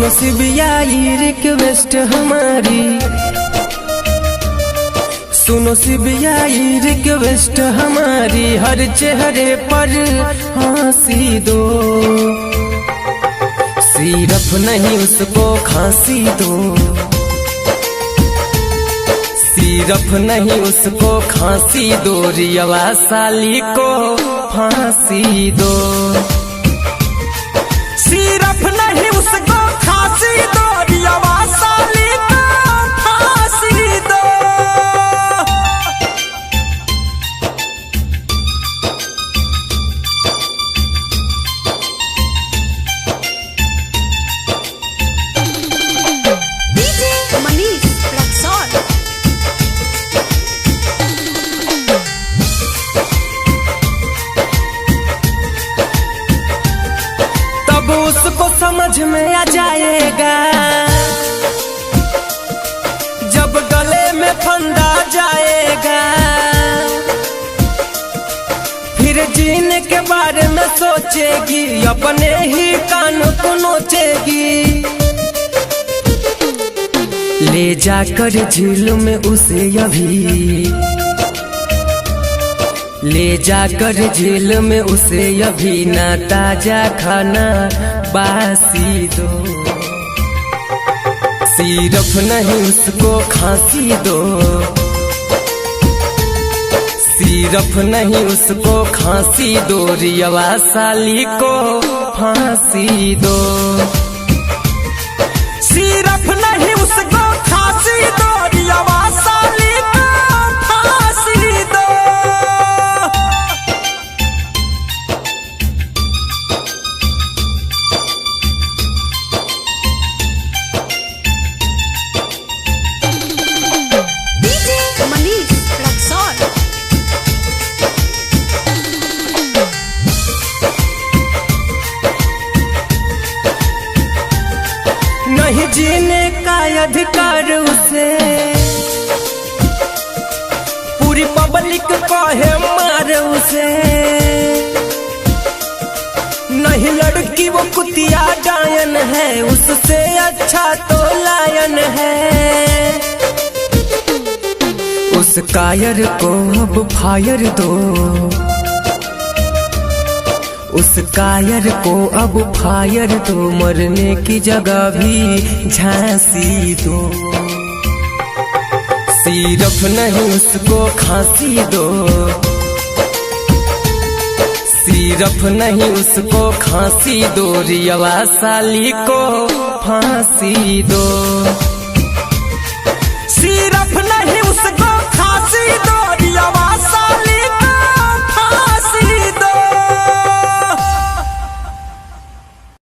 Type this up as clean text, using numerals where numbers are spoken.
सुनो सिबियाई रिक्वेस्ट हमारी, सुनो सिबियाई रिक्वेस्ट हमारी, हर चेहरे पर हंसी दो, सिर्फ नहीं उसको खांसी दो, सिर्फ नहीं उसको खांसी दो, रियवा साली को फांसी दो, सिर्फ नहीं उसको खांसी दो, रियवा साली को फांसी दो। उसको समझ में आ जाएगा जब गले में फंदा जाएगा, फिर जीने के बारे में सोचेगी, अपने ही कान को नोचेगी, ले जाकर झील में उसे अभी, ले जाकर झील में उसे अभी ना ताजा खाना बासी दो, सिर्फ नहीं उसको खांसी दो, सिर्फ नहीं उसको खांसी दो, रियवा साली को फांसी दो, सिर्फ नहीं उसको खांसी दो, रियवा साली को फांसी दो। नहीं जीने का अधिकार उसे, पूरी पब्लिक कहे मार उसे, नहीं लड़की वो कुतिया डायन है, उससे अच्छा तो लायन है, उस कायर को अब फायर दो, उस कायर को अब फायर दो, मरने की जगह भी झांसी दो, सिर्फ नहीं उसको खांसी दो, सिर्फ नहीं उसको खांसी दो, रियवा साली को फांसी दो, सिर्फ नहीं उसको